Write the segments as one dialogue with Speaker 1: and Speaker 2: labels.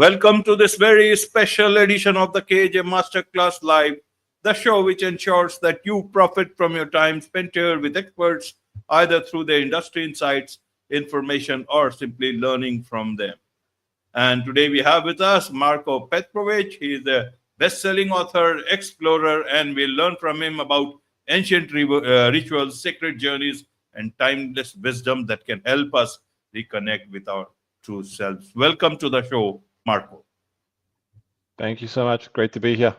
Speaker 1: Welcome to this very special edition of the KJ Masterclass Live, the show which ensures that you profit from your time spent here with experts, either through their industry insights, information, or simply learning from them. And today we have with us Marko Petrovic. He is a best-selling author, explorer, and we'll learn from him about ancient rituals, sacred journeys, and timeless wisdom that can help us reconnect with our true selves. Welcome to the show, Marko.
Speaker 2: Thank you so much. Great to be here.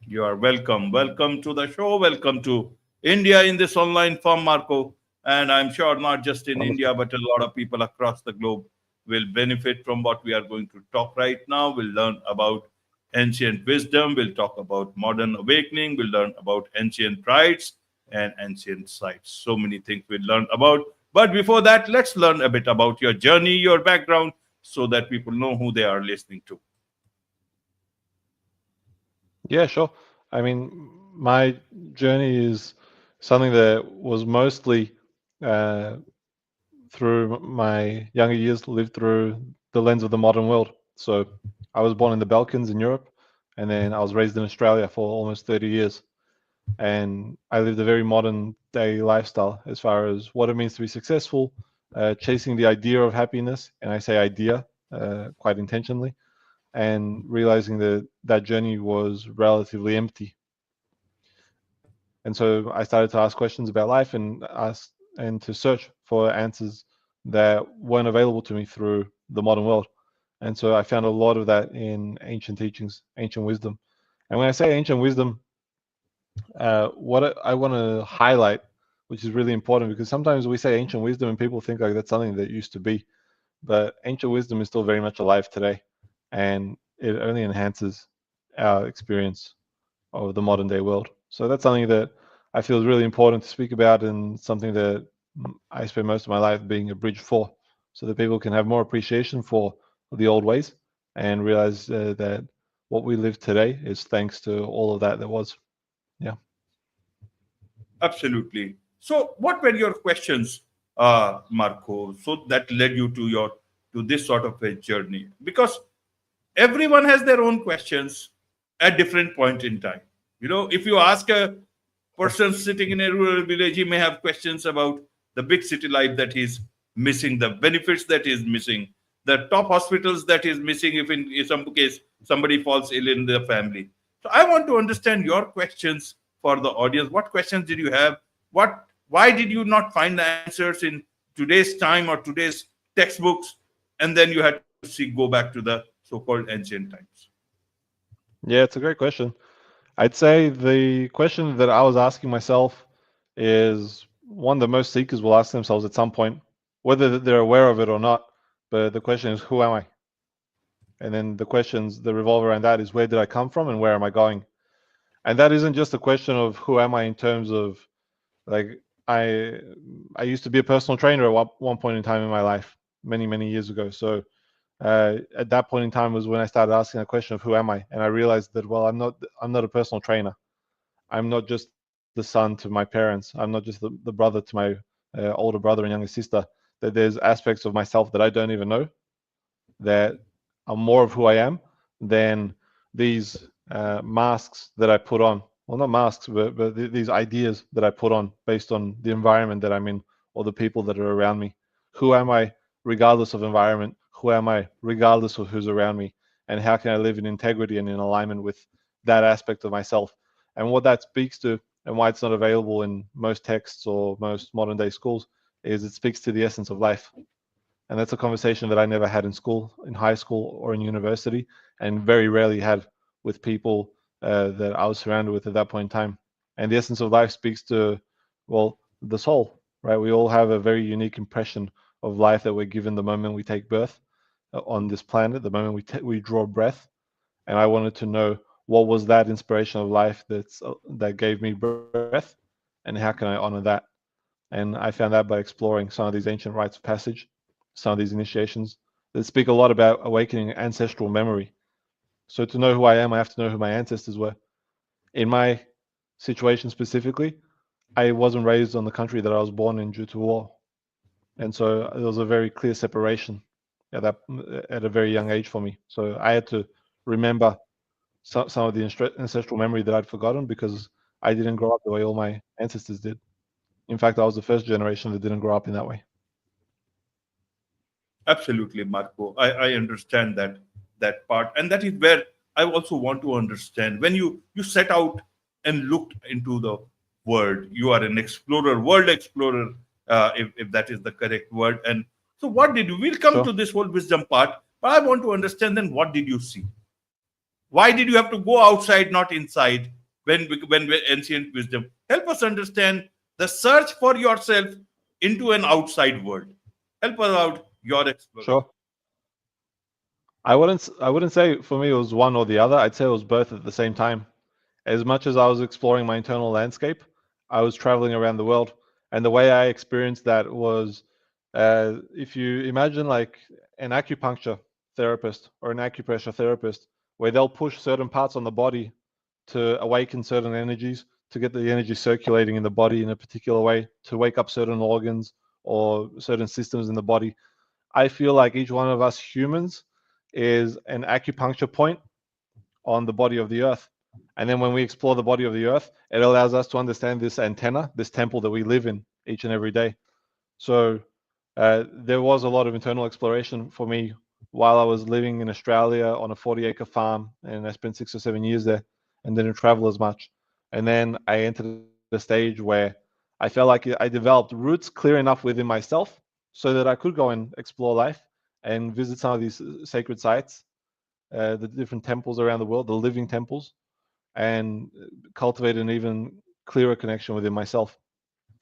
Speaker 1: You are welcome. Welcome to the show. Welcome to India in this online form, Marko. And I'm sure not just in
Speaker 2: Wonderful.
Speaker 1: India, but a lot of people across the globe will benefit from what we are going to talk right now. We'll learn about ancient wisdom. We'll talk about modern awakening. We'll learn about ancient rites and ancient sites. So many things we'll learn about. But before that, let's learn a bit about your journey, your background, so that people know who they are listening to.
Speaker 2: Yeah, sure. I mean, my journey is something that was mostly uh, through my younger years, lived through the lens of the modern world. So I was born in the Balkans in Europe, and then I was raised in Australia for almost 30 years. And I lived a very modern day lifestyle as far as what it means to be successful, chasing the idea of happiness. And I say idea quite intentionally, and realizing that that journey was relatively empty. And so I started to ask questions about life and to search for answers that weren't available to me through the modern world. And so I found a lot of that in ancient teachings, ancient wisdom. And when I say ancient wisdom, what I want to highlight, which is really important, because sometimes we say ancient wisdom and people think like that's something that used to be, but ancient wisdom is still very much alive today, and it only enhances our experience of the modern day world. So that's something that I feel is really important to speak about, and something that I spend most of my life being a bridge for, so that people can have more appreciation for the old ways and realize that what we live today is thanks to all of that was. Yeah.
Speaker 1: Absolutely. So, what were your questions, Marco? So that led you to your to this sort of a journey, because everyone has their own questions at different point in time. If you ask a person sitting in a rural village, he may have questions about the big city life that he's missing, the benefits that he's missing, the top hospitals that is missing if in some case somebody falls ill in the family. So I want to understand your questions for the audience. What questions did you have? Why did you not find the answers in today's time or today's textbooks, and then you had to go back to the so-called ancient times?
Speaker 2: Yeah, it's a great question. I'd say the question that I was asking myself is one that most seekers will ask themselves at some point, whether they're aware of it or not. But the question is, who am I? And then the questions that revolve around that is, where did I come from and where am I going? And that isn't just a question of who am I in terms of like I used to be a personal trainer at one point in time in my life, many years ago. So at that point in time was when I started asking the question of who am I, and I realized that I'm not a personal trainer. I'm not just the son to my parents. I'm not just the brother to my older brother and younger sister. That there's aspects of myself that I don't even know that are more of who I am than these masks that I put on. Well, not masks, but these ideas that I put on based on the environment that I'm in or the people that are around me. Who am I regardless of environment? Who am I regardless of who's around me? And how can I live in integrity and in alignment with that aspect of myself? And what that speaks to, and why it's not available in most texts or most modern day schools, is it speaks to the essence of life. And that's a conversation that I never had in school, in high school or in university, and very rarely had with people that I was surrounded with at that point in time. And the essence of life speaks to, well, the soul, right? We all have a very unique impression of life that we're given the moment we take birth on this planet, the moment we draw breath. And I wanted to know, what was that inspiration of life that gave me breath, and how can I honor that? And I found that by exploring some of these ancient rites of passage, some of these initiations that speak a lot about awakening ancestral memory. So to know who I am, I have to know who my ancestors were. In my situation specifically, I wasn't raised on the country that I was born in due to war. And so there was a very clear separation. at a very young age for me. So I had to remember some of the ancestral memory that I'd forgotten because I didn't grow up the way all my ancestors did. In fact, I was the first generation that didn't grow up in that way.
Speaker 1: Absolutely, Marco. I understand that part, and that is where I also want to understand. When you set out and looked into the world, you are an explorer, world explorer, if that is the correct word. And so, what did you? We'll come to
Speaker 2: Sure.
Speaker 1: this whole wisdom part, but I want to understand. Then, what did you see? Why did you have to go outside, not inside? When ancient wisdom help us understand the search for yourself into an outside world. Help us out your exploration.
Speaker 2: Sure. I wouldn't say for me it was one or the other. I'd say it was both at the same time. As much as I was exploring my internal landscape, I was traveling around the world. And the way I experienced that was if you imagine like an acupuncture therapist or an acupressure therapist, where they'll push certain parts on the body to awaken certain energies, to get the energy circulating in the body in a particular way, to wake up certain organs or certain systems in the body. I feel like each one of us humans is an acupuncture point on the body of the earth. And then when we explore the body of the earth, it allows us to understand this antenna, this temple that we live in each and every day. So there was a lot of internal exploration for me while I was living in Australia on a 40-acre farm, and I spent 6 or 7 years there and didn't travel as much. And then I entered a stage where I felt like I developed roots clear enough within myself so that I could go and explore life and visit some of these sacred sites, the different temples around the world, the living temples, and cultivate an even clearer connection within myself.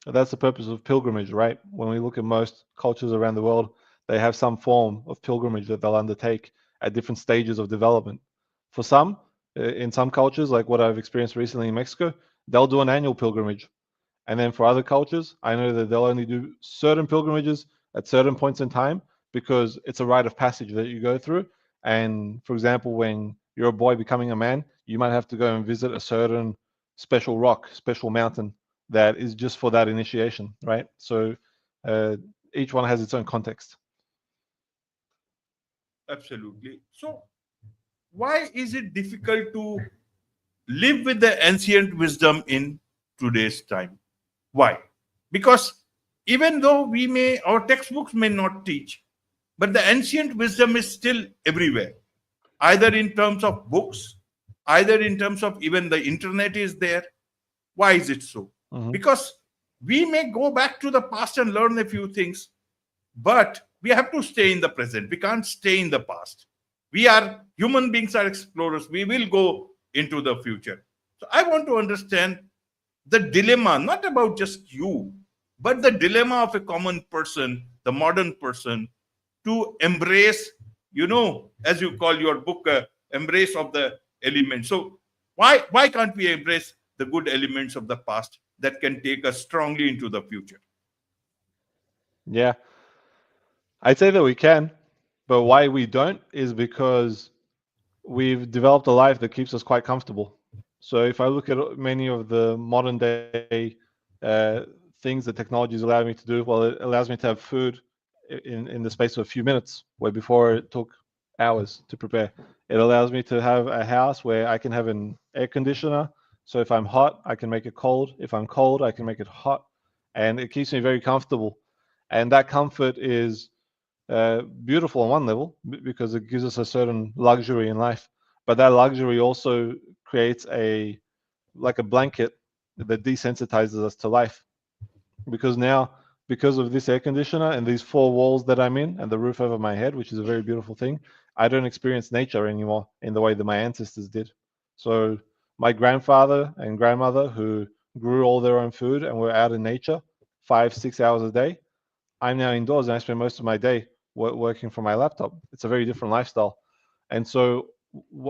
Speaker 2: That's the purpose of pilgrimage, right? When we look at most cultures around the world, they have some form of pilgrimage that they'll undertake at different stages of development. For some, in some cultures, like what I've experienced recently in Mexico, they'll do an annual pilgrimage. And then for other cultures, I know that they'll only do certain pilgrimages at certain points in time because it's a rite of passage that you go through. And for example, when you're a boy becoming a man, you might have to go and visit a certain special rock, special mountain that is just for that initiation, right? So uh, each one has its own context.
Speaker 1: Absolutely. So, why is it difficult to live with the ancient wisdom in today's time? Why? Because even though our textbooks may not teach, but the ancient wisdom is still everywhere, either in terms of books, either in terms of even the internet is there. Why is it so?
Speaker 2: Hmm.
Speaker 1: Because we may go back to the past and learn a few things, but we have to stay in the present. We can't stay in the past. We are human beings, are explorers. We will go into the future. So I want to understand the dilemma, not about just you, but the dilemma of a common person, the modern person, to embrace, as you call your book, embrace of the elements. So why can't we embrace the good elements of the past that can take us strongly into the future?
Speaker 2: Yeah, I'd say that we can, but why we don't is because we've developed a life that keeps us quite comfortable. So if I look at many of the modern day things that technology is allowing me to do, well, it allows me to have food in the space of a few minutes, where before it took hours to prepare. It allows me to have a house where I can have an air conditioner. So if I'm hot, I can make it cold. If I'm cold, I can make it hot. And it keeps me very comfortable. And that comfort is beautiful on one level because it gives us a certain luxury in life. But that luxury also creates like a blanket that desensitizes us to life because now, because of this air conditioner and these four walls that I'm in and the roof over my head, which is a very beautiful thing, I don't experience nature anymore in the way that my ancestors did. So my grandfather and grandmother, who grew all their own food and were out in nature 5, 6 hours a day, I'm now indoors and I spend most of my day working from my laptop. It's a very different lifestyle. And so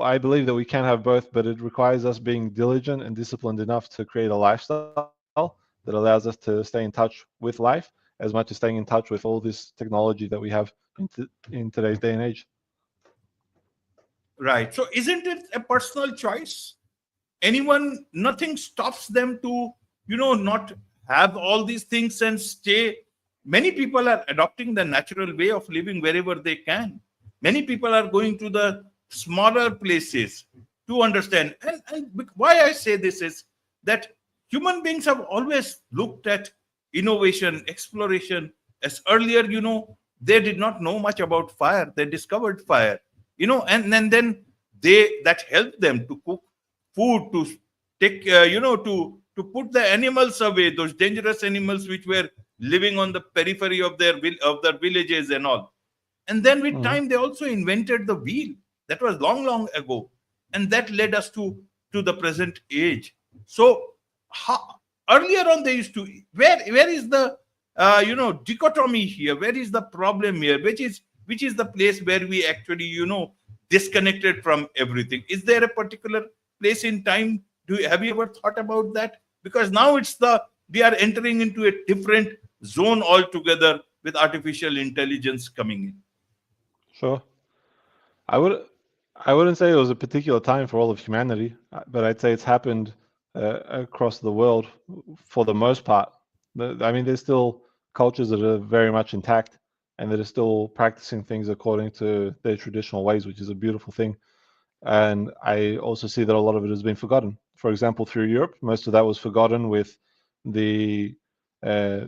Speaker 2: I believe that we can have both, but it requires us being diligent and disciplined enough to create a lifestyle that allows us to stay in touch with life as much as staying in touch with all this technology that we have in today's day and age.
Speaker 1: Right. So isn't it a personal choice? Nothing stops them to, not have all these things and stay Many people are adopting the natural way of living wherever they can. Many people are going to the smaller places to understand. And why I say this is that human beings have always looked at innovation, exploration. As earlier, they did not know much about fire. They discovered fire, and then that helped them to cook food, to take, to put the animals away, those dangerous animals which were living on the periphery of their villages and all. And then with
Speaker 2: Mhm.
Speaker 1: time, they also invented the wheel. That was long, long ago, and that led us to the present age. So how, earlier on, they used to, where is the dichotomy here? Where is the problem here? Which is the place where we actually disconnected from everything? Is there a particular place in time? Have you ever thought about that? Because now we are entering into a different zone altogether with artificial intelligence coming in.
Speaker 2: Sure. I would I wouldn't say it was a particular time for all of humanity, but I'd say it's happened across the world for the most part. I mean, there's still cultures that are very much intact and that are still practicing things according to their traditional ways, which is a beautiful thing. And I also see that a lot of it has been forgotten. For example, through Europe, most of that was forgotten with the uh,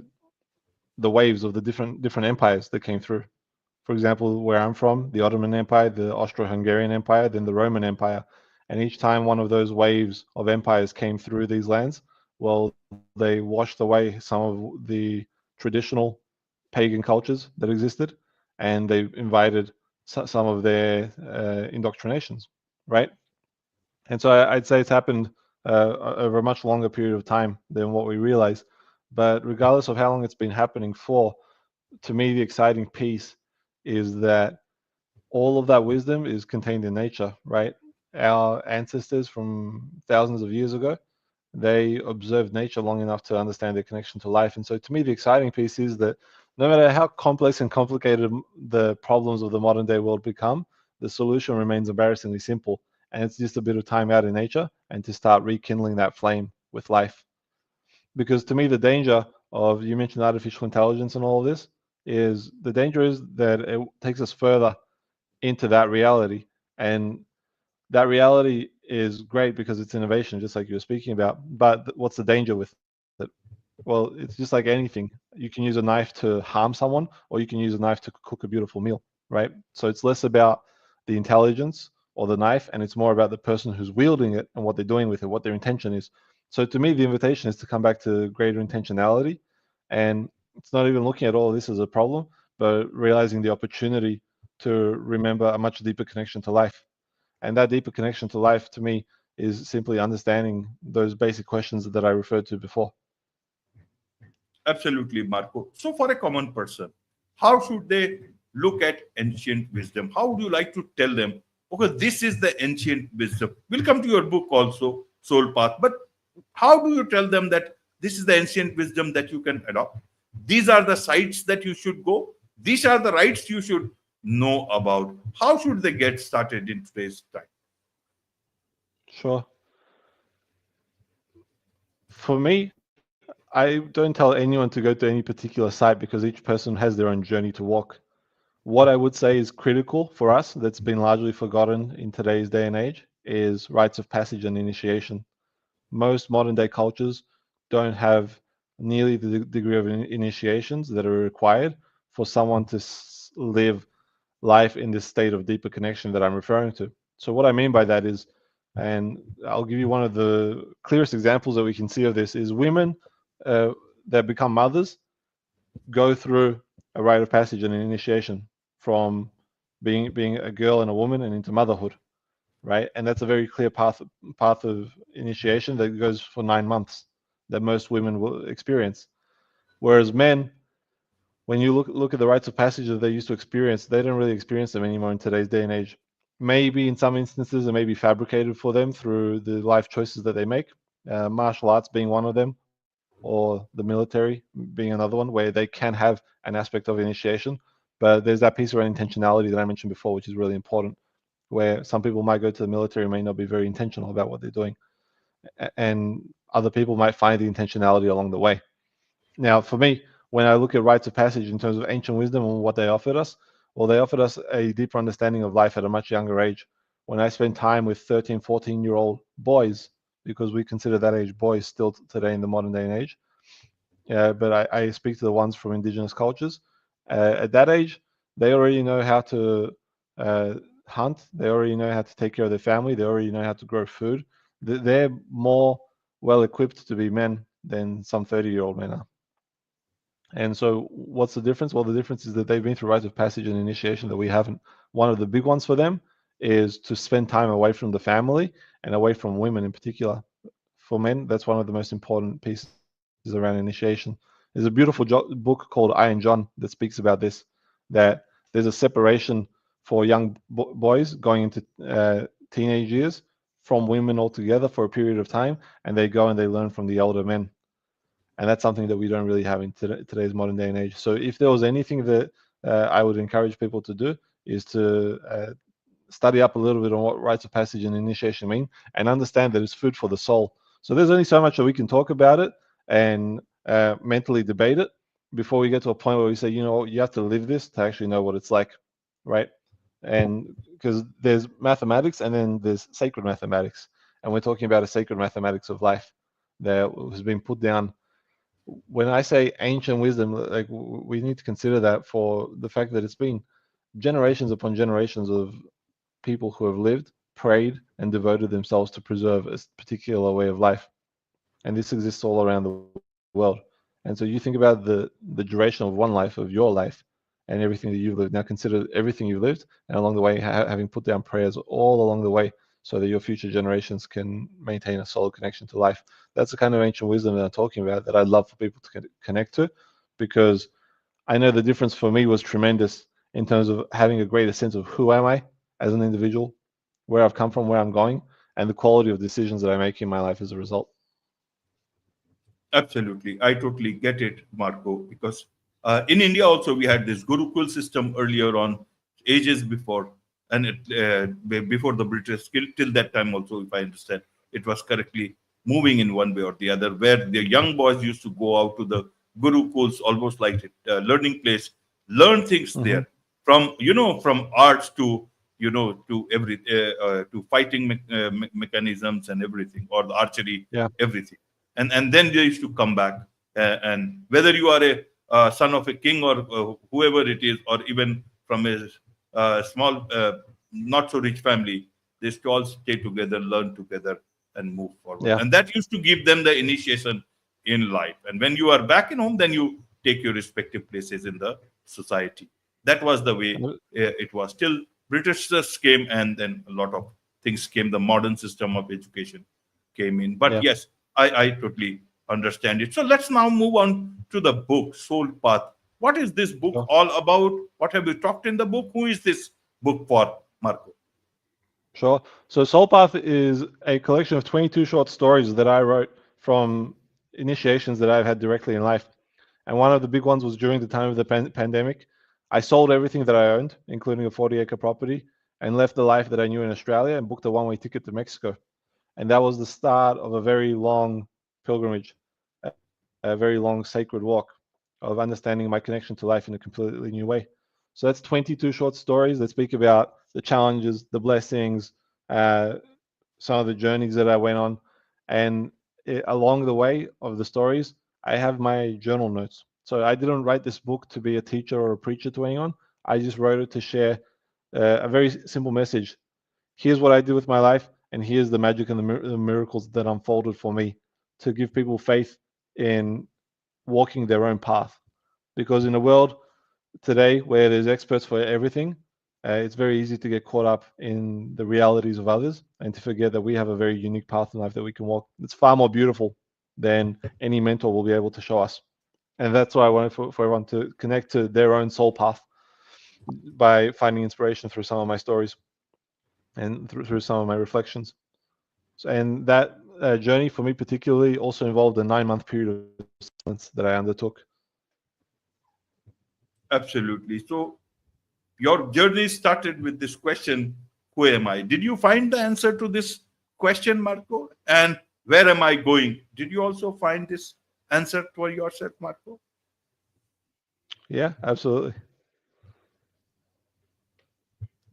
Speaker 2: the waves of the different empires that came through. For example, where I'm from, the Ottoman Empire, the Austro-Hungarian Empire, then the Roman Empire. And each time one of those waves of empires came through these lands, well, they washed away some of the traditional pagan cultures that existed, and they invited some of their indoctrinations, right? And so I'd say it's happened over a much longer period of time than what we realize. But regardless of how long it's been happening for, to me, the exciting piece is that all of that wisdom is contained in nature, right? Our ancestors from thousands of years ago, they observed nature long enough to understand their connection to life. And so to me, the exciting piece is that no matter how complex and complicated the problems of the modern day world become, the solution remains embarrassingly simple. And it's just a bit of time out in nature and to start rekindling that flame with life. Because to me, the danger of, you mentioned artificial intelligence and all of this, is the danger is that it takes us further into that reality. And that reality is great because it's innovation, just like you were speaking about. But what's the danger with it? Well, it's just like anything. You can use a knife to harm someone, or you can use a knife to cook a beautiful meal, right? So it's less about the intelligence or the knife, and it's more about the person who's wielding it and what they're doing with it, what their intention is. So to me, the invitation is to come back to greater intentionality. And it's not even looking at all of this as a problem, but realizing the opportunity to remember a much deeper connection to life. And that deeper connection to life to me is simply understanding those basic questions that I referred to before.
Speaker 1: Absolutely, Marco. So, for a common person, how should they look at ancient wisdom? How would you like to tell them, okay, this is the ancient wisdom? We'll come to your book also, Soul Path. But how do you tell them that this is the ancient wisdom that you can adopt? These are the sites that you should go. These are the rights you should know about. How should they get started in today's time?
Speaker 2: Sure. For me, I don't tell anyone to go to any particular site because each person has their own journey to walk. What I would say is critical for us, that's been largely forgotten in today's day and age, is rites of passage and initiation. Most modern day cultures don't have nearly the degree of initiations that are required for someone to live life in this state of deeper connection that I'm referring to. So, what I mean by that is, and I'll give you one of the clearest examples that we can see of this, is women uh, that become mothers go through a rite of passage and an initiation from being a girl and a woman and into motherhood, right? And that's a very clear path of initiation that goes for 9 months that most women will experience. Whereas men, when you look at the rites of passage that they used to experience, they don't really experience them anymore in today's day and age. Maybe in some instances, it may be fabricated for them through the life choices that they make, martial arts being one of them, or the military being another one, where they can have an aspect of initiation. But there's that piece around intentionality that I mentioned before, which is really important, where some people might go to the military and may not be very intentional about what they're doing, and other people might find the intentionality along the way. Now, for me, when I look at rites of passage in terms of ancient wisdom and what they offered us, well, they offered us a deeper understanding of life at a much younger age. When I spend time with 13, 14-year-old boys, because we consider that age boys still today in the modern day and age, but I speak to the ones from indigenous cultures. At that age, they already know how to uh, hunt. They already know how to take care of their family. They already know how to grow food. They're more well equipped to be men than some 30-year-old men are. And so, what's the difference? Well, the difference is that they've been through rites of passage and initiation that we haven't. One of the big ones for them is to spend time away from the family and away from women in particular. For men, that's one of the most important pieces around initiation. There's a beautiful book called I and John that speaks about this, that there's a separation for young boys going into teenage years from women altogether for a period of time, and they go and they learn from the older men. And that's something that we don't really have in today's modern day and age. So if there was anything that I would encourage people to do, is to study up a little bit on what rites of passage and initiation mean, and understand that it's food for the soul. So there's only so much that we can talk about it and mentally debate it before we get to a point where we say, you know, you have to live this to actually know what it's like, right? And because there's mathematics and then there's sacred mathematics, and we're talking about a sacred mathematics of life that has been put down. When I say ancient wisdom, like we need to consider that for the fact that it's been generations upon generations of people who have lived, prayed, and devoted themselves to preserve a particular way of life. And this exists all around the world. And so you think about the duration of one life, of your life, and everything that you've lived. Now consider everything you've lived, and along the way, having put down prayers all along the way so that your future generations can maintain a solid connection to life. That's the kind of ancient wisdom that I'm talking about that I'd love for people to connect to, because I know the difference for me was tremendous in terms of having a greater sense of who am I as an individual, where I've come from, where I'm going, and the quality of decisions that I make in my life as a result.
Speaker 1: Absolutely. I totally get it, Marco, because in India also we had this Gurukul system earlier on, ages before, and before the British, till that time also, if I understand, it was correctly moving in one way or the other, where the young boys used to go out to the Gurukuls, almost like a learning place, learn things
Speaker 2: Mm-hmm.
Speaker 1: there, from, from arts to, to to fighting mechanisms and everything, or the archery,
Speaker 2: Yeah.
Speaker 1: everything. And then they used to come back, and whether you are a son of a king, or whoever it is, or even from a small not so rich family, they used to all stay together, learn together, and move forward,
Speaker 2: Yeah.
Speaker 1: and that used to give them the initiation in life. And when you are back in home, then you take your respective places in the society. That was the way it was till Britishers came, and then a lot of things came, the modern system of education came in. But
Speaker 2: Yeah.
Speaker 1: yes, I totally understand it. So let's now move on to the book, Soul Path. What is this book
Speaker 2: Sure.
Speaker 1: all about? What have you talked in the book? Who is this book for, Marco?
Speaker 2: Sure. So Soul Path is a collection of 22 short stories that I wrote from initiations that I've had directly in life. And one of the big ones was during the time of the pandemic. I sold everything that I owned, including a 40-acre property, and left the life that I knew in Australia and booked a one-way ticket to Mexico. And that was the start of a very long pilgrimage, a very long sacred walk of understanding my connection to life in a completely new way. So that's 22 short stories that speak about the challenges, the blessings, uh, some of the journeys that I went on. And along the way of the stories, I have my journal notes. So I didn't write this book to be a teacher or a preacher to anyone. I just wrote it to share a very simple message. Here's what I did with my life, and here's the magic and the miracles that unfolded for me, to give people faith in walking their own path. Because in a world today where there's experts for everything, it's very easy to get caught up in the realities of others and to forget that we have a very unique path in life that we can walk. It's far more beautiful than any mentor will be able to show us. And that's why I wanted for everyone to connect to their own soul path by finding inspiration through some of my stories and through some of my reflections. So, and that journey for me particularly also involved a 9-month period of silence that I undertook.
Speaker 1: Absolutely. So your journey started with this question, who am I? Did you find the answer to this question, Marco? And where am I going? Did you also find this answer for yourself, Marco?
Speaker 2: Yeah, absolutely.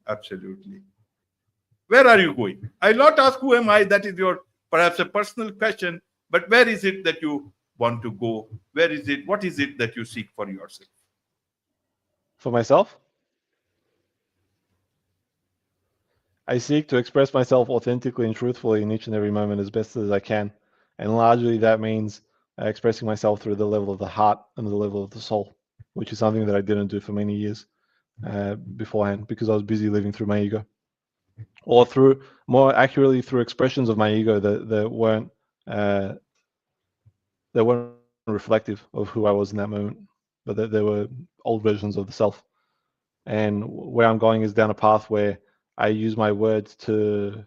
Speaker 1: Absolutely. Where are you going? I'll not ask who am I. That is your perhaps a personal question. But where is it that you want to go? Where is it? What is it that you seek for yourself?
Speaker 2: For myself, I seek to express myself authentically and truthfully in each and every moment as best as I can. And largely that means expressing myself through the level of the heart and the level of the soul, which is something that I didn't do for many years beforehand because I was busy living through my ego. Or through, more accurately, through expressions of my ego uh, that weren't reflective of who I was in that moment, but that they were old versions of the self. And where I'm going is down a path where I use my words to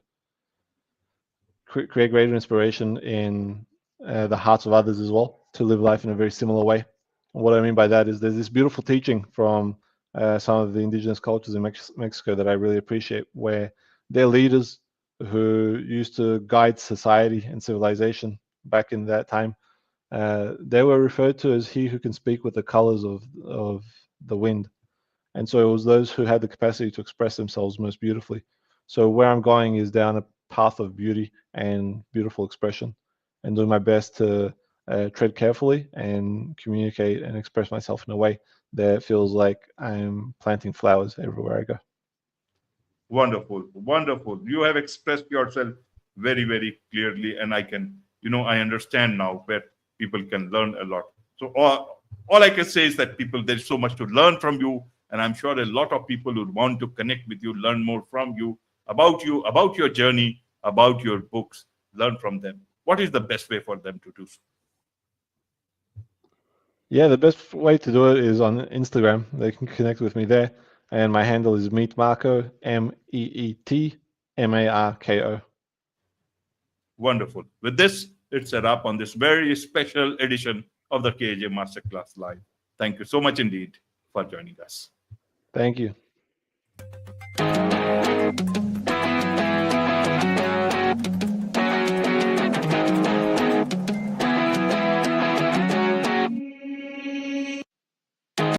Speaker 2: create greater inspiration in the hearts of others as well, to live life in a very similar way. And what I mean by that is there's this beautiful teaching from some of the indigenous cultures in Mexico that I really appreciate, where their leaders who used to guide society and civilization back in that time, they were referred to as he who can speak with the colors of the wind. And so it was those who had the capacity to express themselves most beautifully. So where I'm going is down a path of beauty and beautiful expression, and doing my best to tread carefully and communicate and express myself in a way that feels like I'm planting flowers everywhere I go.
Speaker 1: Wonderful, wonderful. You have expressed yourself very, very clearly, and I can, I understand now where people can learn a lot. So all I can say is that people, there's so much to learn from you, and I'm sure a lot of people would want to connect with you, learn more from you, about your journey, about your books, learn from them. What is the best way for them to do so?
Speaker 2: Yeah, the best way to do it is on Instagram. They can connect with me there, and my handle is Meet Marko, MEETMARKO.
Speaker 1: Wonderful. With this, it's a wrap on this very special edition of the KJ Masterclass Live. Thank you so much indeed for joining us.
Speaker 2: Thank you.